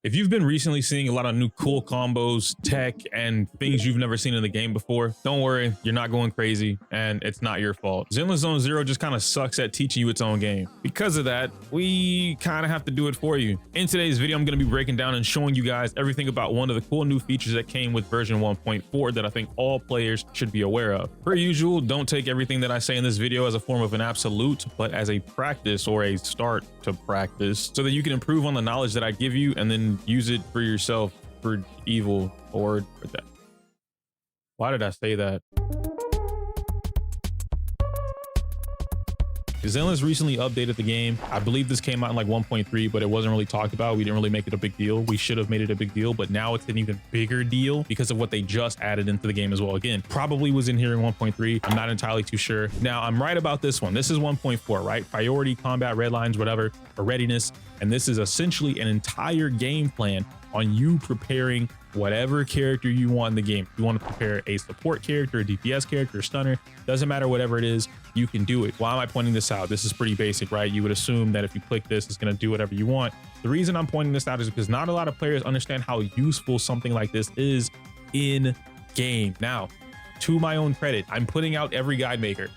If you've been recently seeing a lot of new cool combos, tech, and things you've never seen in the game before, don't worry, you're not going crazy, and it's not your fault. Zenless Zone Zero just kind of sucks at teaching you its own game. Because of that, we kind of have to do it for you. In today's video, I'm going to be breaking down and showing you guys everything about one of the cool new features that came with version 1.4 that I think all players should be aware of. Per usual, don't take everything that I say in this video as a form of an absolute, but as a practice or a start to practice so that you can improve on the knowledge that I give you and then use it for yourself for evil or for that. Why did I say that? Zenless recently updated the game. I believe this came out in like 1.3, but it wasn't really talked about. We didn't really make it a big deal. We should have made it a big deal, but now it's an even bigger deal because of what they just added into the game as well. Again, probably was in here in 1.3. I'm not entirely too sure. Now, I'm right about this one. This is 1.4, right? Priority, combat, red lines, whatever, or readiness. And this is essentially an entire game plan on you preparing whatever character you want in the game. If you want to prepare a support character, a DPS character, a stunner, doesn't matter, whatever it is, you can do it. Why am I pointing this out? This is pretty basic, right? You would assume that if you click this, it's going to do whatever you want. The reason I'm pointing this out is because not a lot of players understand how useful something like this is in game. Now, to my own credit, I'm putting out every guide maker.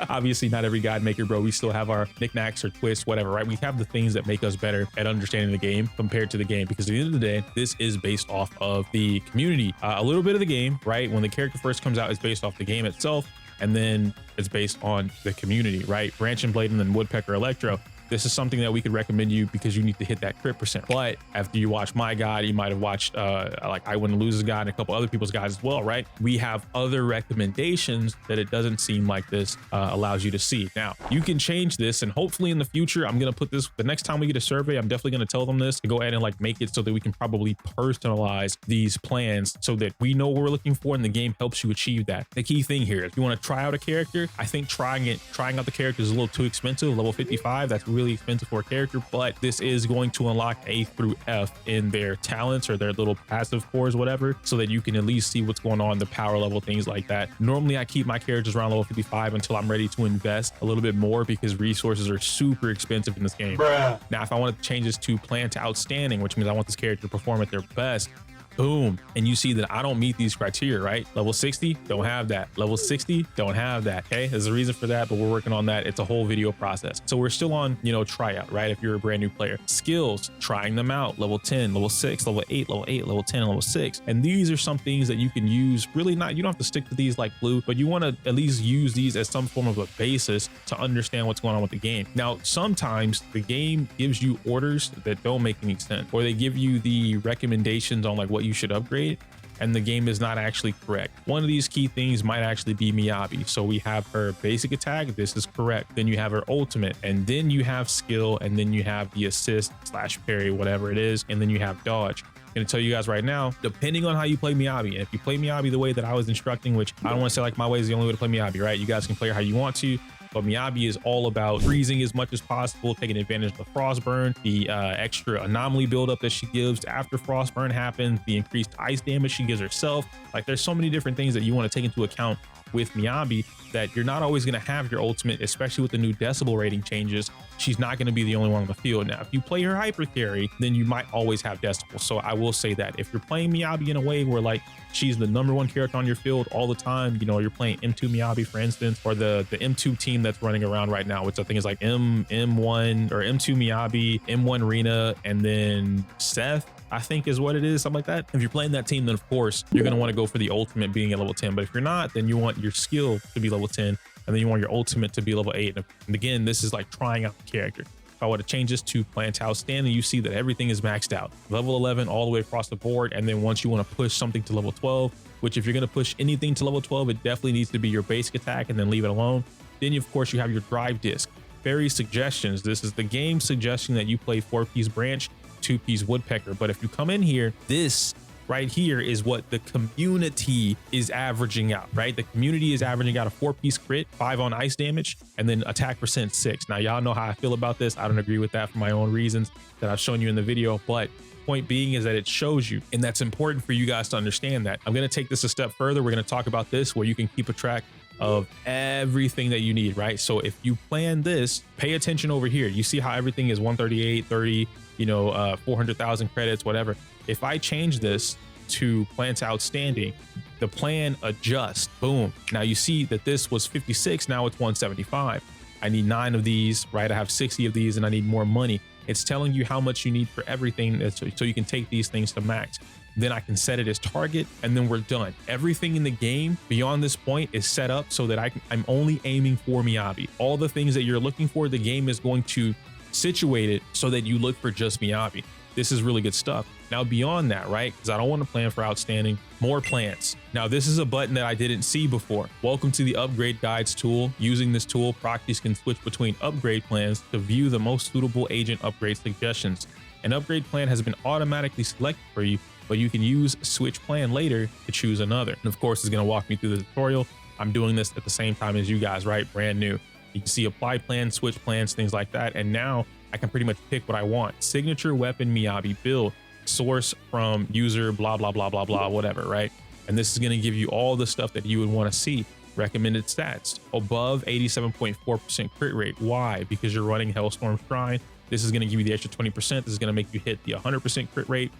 Obviously not every guide maker, bro. We still have our knickknacks or twists, whatever, right? We have the things that make us better at understanding the game compared to the game, because at the end of the day, this is based off of the community. A little bit of the game, right? When the character first comes out, it's based off the game itself, and then it's based on the community, right? Branch and Blade and then Woodpecker Electro. This is something that we could recommend you because you need to hit that crit percent. But after you watch my guide, you might have watched like I Wouldn't Lose guide and a couple other people's guides as well, right? We have other recommendations that it doesn't seem like this allows you to see. Now, you can change this, and hopefully in the future, I'm going to put this, the next time we get a survey, I'm definitely going to tell them this to go ahead and like make it so that we can probably personalize these plans so that we know what we're looking for and the game helps you achieve that. The key thing here, if you want to try out a character, I think trying out the character is a little too expensive. Level 55, that's really expensive for a character, but this is going to unlock A through F in their talents or their little passive cores, whatever, so that you can at least see what's going on, the power level, things like that. Normally I keep my characters around level 55 until I'm ready to invest a little bit more because resources are super expensive in this game. Bruh. Now, if I want to change this to plan to outstanding, which means I want this character to perform at their best, boom, and you see that I don't meet these criteria, right? Level 60, don't have that. Level 60, don't have that. Okay, there's a reason for that, but we're working on that. It's a whole video process. So we're still on, tryout, right? If you're a brand new player, skills, trying them out, level 10, level 6, level 8, level 8, level 10, and level 6. And these are some things that you can use. Really not, you don't have to stick to these like glue, but you want to at least use these as some form of a basis to understand what's going on with the game. Now, sometimes the game gives you orders that don't make any sense, or they give you the recommendations on like what you should upgrade, and the game is not actually correct. One of these key things might actually be Miyabi. So we have her basic attack, this is correct. Then you have her ultimate, and then you have skill, and then you have the assist / parry, whatever it is, and then you have dodge. I'm gonna tell you guys right now, depending on how you play Miyabi, and if you play Miyabi the way that I was instructing, which I don't want to say like my way is the only way to play Miyabi, right? You guys can play her how you want to, but Miyabi is all about freezing as much as possible, taking advantage of the Frostburn, the extra anomaly buildup that she gives after Frostburn happens, the increased ice damage she gives herself. Like, there's so many different things that you want to take into account with Miyabi that you're not always going to have your ultimate, especially with the new decibel rating changes. She's not going to be the only one on the field. Now, if you play her hyper carry, then you might always have decibel. So I will say that if you're playing Miyabi in a way where like she's the #1 character on your field all the time, you're playing M2 Miyabi, for instance, or the M2 team that's running around right now, which I think is like M1 or M2 Miyabi, M1 Rena, and then Seth, I think is what it is, something like that. If you're playing that team, then of course you're going to want to go for the ultimate being at level 10. But if you're not, then you want your skill to be level 10, and then you want your ultimate to be level 8. And again, this is like trying out the character. If I were to change this to plan to outstanding, you see that everything is maxed out. Level 11 all the way across the board. And then once you want to push something to level 12, which if you're going to push anything to level 12, it definitely needs to be your basic attack and then leave it alone. Then of course you have your drive disc. Fairy suggestions. This is the game suggesting that you play 4-piece branch, 2-piece woodpecker. But if you come in here, this right here is what the community is averaging out, right? The community is averaging out a 4-piece crit, 5 on ice damage, and then attack percent 6. Now, y'all know how I feel about this. I don't agree with that for my own reasons that I've shown you in the video, but point being is that it shows you, and that's important for you guys to understand that. I'm going to take this a step further. We're going to talk about this where you can keep a track of everything that you need, right? So if you plan this, pay attention over here. You see how everything is 138, 30, you know, 400,000 credits, whatever. If I change this to plan to outstanding, the plan adjusts. Boom. Now you see that this was 56, now it's 175. I need 9 of these, right? I have 60 of these and I need more money. It's telling you how much you need for everything, so you can take these things to max. Then I can set it as target, and then we're done. Everything in the game beyond this point is set up so that I'm only aiming for Miyabi. All the things that you're looking for, the game is going to situate it so that you look for just Miyabi. This is really good stuff. Now beyond that, right, because I don't want to plan for outstanding, more plans. Now this is a button that I didn't see before. Welcome to the upgrade guides tool. Using this tool, proctors can switch between upgrade plans to view the most suitable agent upgrade suggestions. An upgrade plan has been automatically selected for you, but you can use switch plan later to choose another. And of course, it's going to walk me through the tutorial. I'm doing this at the same time as you guys, right? Brand new. You can see apply plans, switch plans, things like that. And now I can pretty much pick what I want. Signature weapon Miyabi build, source from user, blah, blah, blah, blah, blah, whatever, right? And this is going to give you all the stuff that you would want to see. Recommended stats, above 87.4% crit rate. Why? Because you're running Hellstorm Shrine. This is going to give you the extra 20%. This is going to make you hit the 100% crit rate.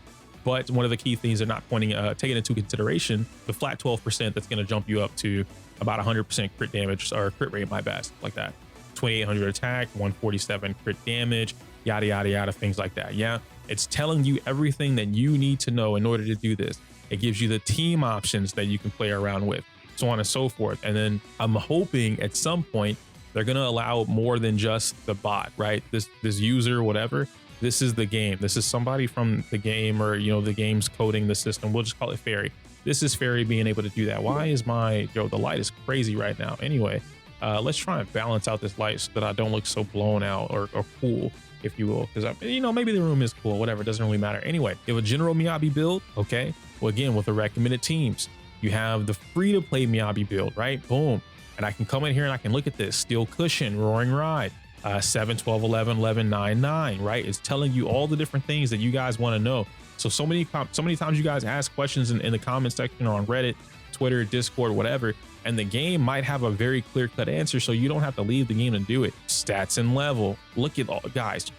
But one of the key things they're not taking into consideration, the flat 12% that's going to jump you up to about 100% crit damage, or crit rate, my bad, like that. 2800 attack, 147 crit damage, yada, yada, yada, things like that. Yeah, it's telling you everything that you need to know in order to do this. It gives you the team options that you can play around with, so on and so forth. And then I'm hoping at some point they're going to allow more than just the bot, right? This user, whatever. This is the game. This is somebody from the game, or, you know, the game's coding the system. We'll just call it Fairy. This is Fairy being able to do that. Why is the light is crazy right now. Anyway, let's try and balance out this light so that I don't look so blown out or cool, if you will. Because, you know, maybe the room is cool, whatever. It doesn't really matter. Anyway, you have a general Miyabi build. Okay. Well, again, with the recommended teams, you have the free to play Miyabi build, right? Boom. And I can come in here and I can look at this. Steel Cushion, Roaring Ride. 7, 12, 11, 11, 9, 9, right? It's telling you all the different things that you guys want to know. So many times you guys ask questions in the comment section or on Reddit, Twitter, Discord, whatever, and the game might have a very clear-cut answer, so you don't have to leave the game to do it. Stats and level. Look at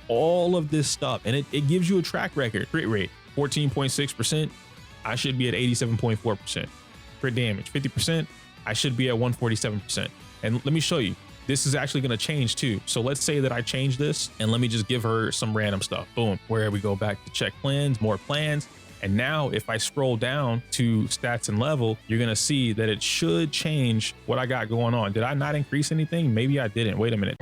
all of this stuff, and it gives you a track record. Crit rate, 14.6%. I should be at 87.4%. Crit damage, 50%. I should be at 147%. And let me show you. This is actually going to change too. So let's say that I change this, and let me just give her some random stuff. Boom. Where we go back to check plans, more plans. And now if I scroll down to stats and level, you're going to see that it should change what I got going on. Did I not increase anything? Maybe I didn't. Wait a minute.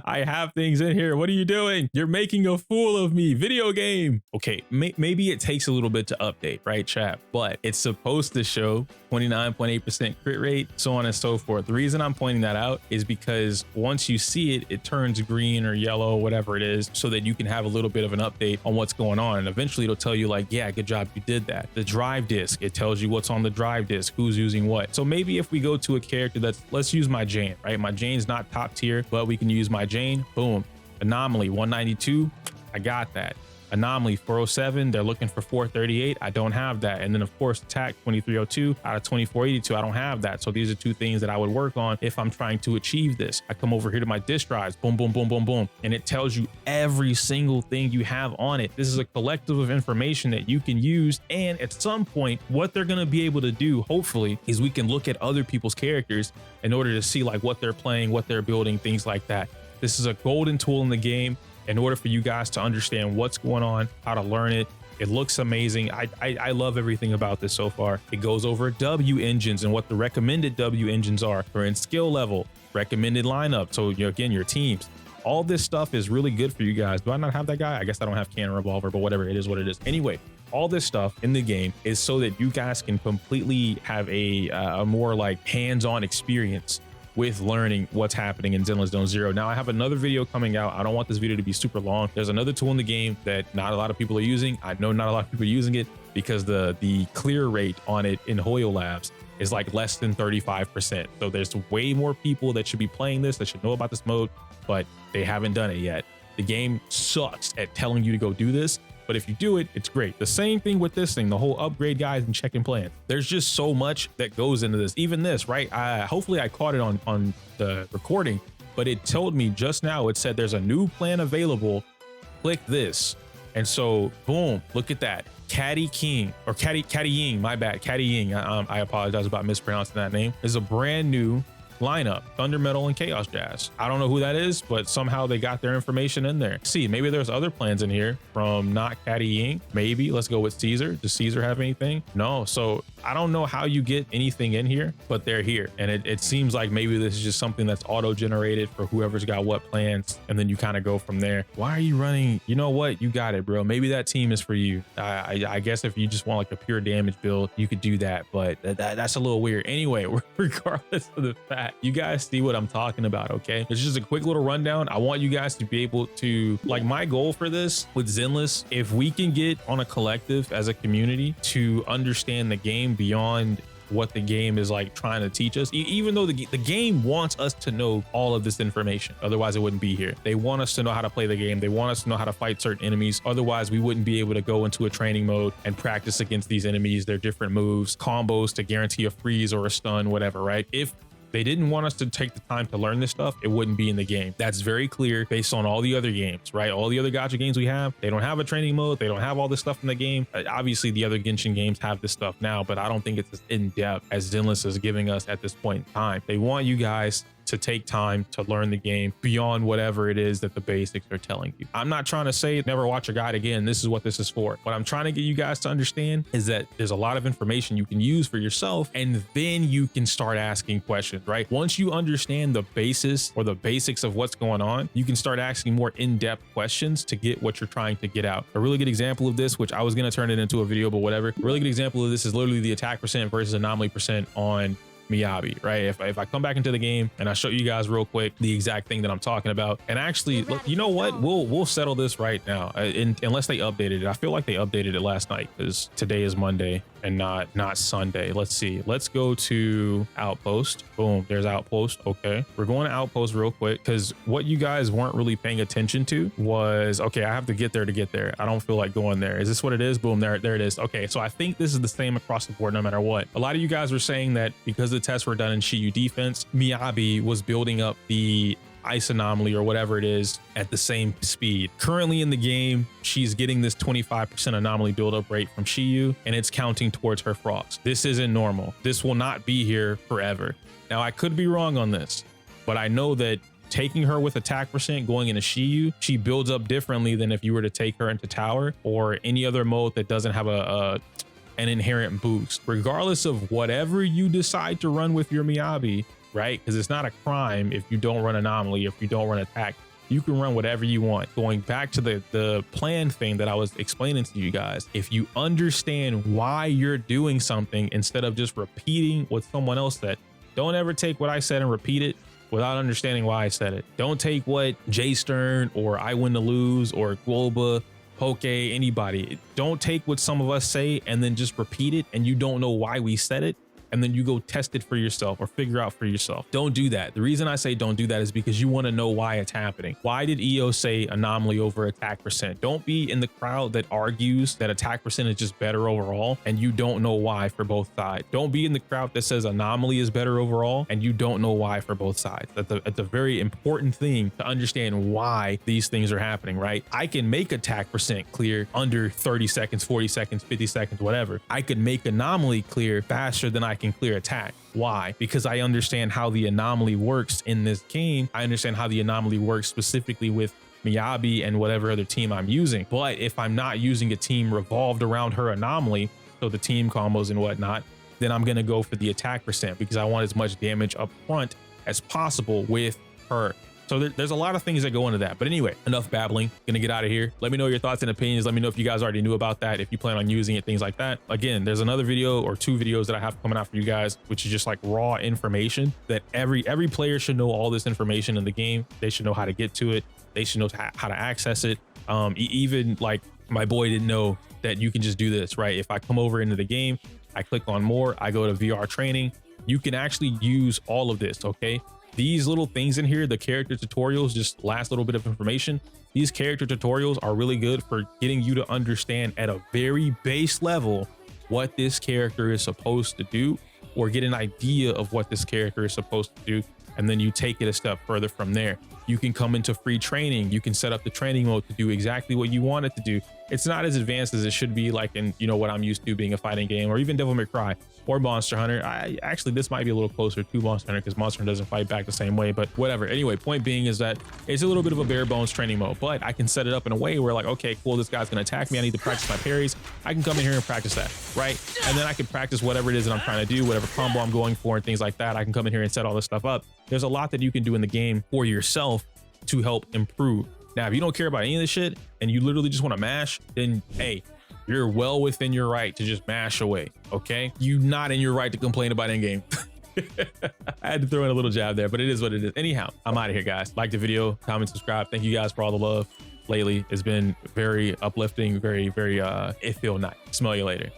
I have things in here. What are you doing? You're making a fool of me. Video game. Okay, maybe it takes a little bit to update, right, chat? But it's supposed to show 29.8% crit rate, so on and so forth. The reason I'm pointing that out is because once you see it, it turns green or yellow, whatever it is, so that you can have a little bit of an update on what's going on. And eventually it'll tell you like, yeah, good job, you did that. The drive disk, it tells you what's on the drive disk, who's using what. So maybe if we go to a character that's, let's use my Jane, right? My Jane's not top tier, but we can use my Jane. Boom. Anomaly 192. I got that. Anomaly 407. They're looking for 438. I don't have that. And then of course attack 2302 out of 2482. I don't have that. So these are two things that I would work on if I'm trying to achieve this. I come over here to my disk drives. Boom, boom, boom, boom, boom. And it tells you every single thing you have on it. This is a collective of information that you can use. And at some point, what they're going to be able to do, hopefully, is we can look at other people's characters in order to see like what they're playing, what they're building, things like that. This is a golden tool in the game in order for you guys to understand what's going on, how to learn it. It looks amazing. I love everything about this so far. It goes over W engines and what the recommended W engines are for in skill level, recommended lineup. So again, your teams. All this stuff is really good for you guys. Do I not have that guy? I guess I don't have Cannon Revolver, but whatever, it is what it is. Anyway, all this stuff in the game is so that you guys can completely have a more like hands-on experience with learning what's happening in Zenless Zone Zero. Now I have another video coming out. I don't want this video to be super long. There's another tool in the game that not a lot of people are using. I know not a lot of people are using it because the clear rate on it in Hoyo Labs is like less than 35%. So there's way more people that should be playing this, that should know about this mode, but they haven't done it yet. The game sucks at telling you to go do this, but if you do it, it's great. The same thing with this thing, the whole upgrade guides and check-in plan. There's just so much that goes into this. Even this, right? Hopefully I caught it on the recording, but it told me just now, it said there's a new plan available click this. And so boom, look at that. Caddy King, or Caddy Ying, my bad. Caddy Ying, I apologize about mispronouncing that name, is a brand new lineup, Thunder Metal and Chaos Jazz. I don't know who that is, but somehow they got their information in there. See, maybe there's other plans in here from not Caddy Ying. Maybe let's go with Caesar. Does Caesar have anything? No. So I don't know how you get anything in here, but they're here. And it seems like maybe this is just something that's auto-generated for whoever's got what plans. And then you kind of go from there. Why are you running? You know what? You got it, bro. Maybe that team is for you. I guess if you just want like a pure damage build, you could do that, but that's a little weird. Anyway, regardless of the fact, you guys see what I'm talking about, okay? It's just a quick little rundown. I want you guys to be able to, like, my goal for this with Zenless, if we can get on a collective as a community to understand the game beyond what the game is like trying to teach us, even though the game wants us to know all of this information, otherwise it wouldn't be here. They want us to know how to play the game. They want us to know how to fight certain enemies, otherwise we wouldn't be able to go into a training mode and practice against these enemies, their different moves, combos to guarantee a freeze or a stun, whatever, right? If they didn't want us to take the time to learn this stuff, it wouldn't be in the game. That's very clear based on all the other games, right? All the other gacha games we have, they don't have a training mode. They don't have all this stuff in the game. Obviously, the other Genshin games have this stuff now, but I don't think it's as in-depth as Zenless is giving us at this point in time. They want you guys to take time to learn the game beyond whatever it is that the basics are telling you. I'm not trying to say never watch a guide again. This is what this is for. What I'm trying to get you guys to understand is that there's a lot of information you can use for yourself, and then you can start asking questions, right? Once you understand the basis or the basics of what's going on, you can start asking more in-depth questions to get what you're trying to get out. A really good example of this, which I was going to turn it into a video, but whatever. A really good example of this is literally the attack percent versus anomaly percent on Miyabi, right? If I come back into the game and I show you guys real quick the exact thing that I'm talking about, and actually, look, you know what? We'll settle this right now, unless they updated it. I feel like they updated it last night because today is Monday and not Sunday. Let's see. Let's go to Outpost. Boom, there's Outpost. Okay, we're going to Outpost real quick because what you guys weren't really paying attention to was, okay, I have to get there to get there. I don't feel like going there. Is this what it is? Boom, there it is. Okay, so I think this is the same across the board no matter what. A lot of you guys were saying that because the tests were done in Shiyu defense, Miyabi was building up the ice anomaly or whatever it is at the same speed. Currently in the game, she's getting this 25% anomaly buildup rate from Shiyu, and it's counting towards her frogs. This isn't normal. This will not be here forever. Now, I could be wrong on this, but I know that taking her with attack percent going into Shiyu, she builds up differently than if you were to take her into tower or any other mode that doesn't have an inherent boost. Regardless of whatever you decide to run with your Miyabi, right? Because it's not a crime if you don't run anomaly, if you don't run attack. You can run whatever you want. Going back to the plan thing that I was explaining to you guys, if you understand why you're doing something instead of just repeating what someone else said, don't ever take what I said and repeat it without understanding why I said it. Don't take what Jay Stern or I Win to Lose or Globa, Poke, anybody. Don't take what some of us say and then just repeat it and you don't know why we said it, and then you go test it for yourself or figure out for yourself. Don't do that. The reason I say don't do that is because you want to know why it's happening. Why did EO say anomaly over attack percent? Don't be in the crowd that argues that attack percent is just better overall and you don't know why for both sides. Don't be in the crowd that says anomaly is better overall and you don't know why for both sides. That's a very important thing to understand why these things are happening, right? I can make attack percent clear under 30 seconds, 40 seconds, 50 seconds, whatever. I could make anomaly clear faster than I can clear attack. Why? Because I understand how the anomaly works in this game. I understand how the anomaly works specifically with Miyabi and whatever other team I'm using. But if I'm not using a team revolved around her anomaly, so the team combos and whatnot, then I'm going to go for the attack percent because I want as much damage up front as possible with her. So there's a lot of things that go into that. But anyway, enough babbling. Gonna get out of here. Let me know your thoughts and opinions. Let me know if you guys already knew about that, if you plan on using it, things like that. Again, there's another video or 2 videos that I have coming out for you guys, which is just like raw information that every player should know all this information in the game. They should know how to get to it. They should know how to access it. Even like my boy didn't know that you can just do this, right? If I come over into the game, I click on more, I go to VR training, you can actually use all of this, okay? These little things in here, the character tutorials, just last little bit of information. These character tutorials are really good for getting you to understand at a very base level what this character is supposed to do, or get an idea of what this character is supposed to do and then you take it a step further from there. You can come into free training. You can set up the training mode to do exactly what you want it to do. It's not as advanced as it should be, like in, you know, what I'm used to being a fighting game, or even Devil May Cry or Monster Hunter. Actually, this might be a little closer to Monster Hunter because Monster Hunter doesn't fight back the same way, but whatever. Anyway, point being is that it's a little bit of a bare bones training mode, but I can set it up in a way where, like, okay, cool, this guy's gonna attack me. I need to practice my parries. I can come in here and practice that, right? And then I can practice whatever it is that I'm trying to do, whatever combo I'm going for and things like that. I can come in here and set all this stuff up. There's a lot that you can do in the game for yourself to help improve. Now, if you don't care about any of this shit and you literally just want to mash, then hey, you're well within your right to just mash away, okay? You're not in your right to complain about in-game. I had to throw in a little jab there, but it is what it is. Anyhow, I'm out of here, guys. Like the video, comment, subscribe. Thank you guys for all the love lately. It's been very uplifting, very, it feel nice. Smell you later.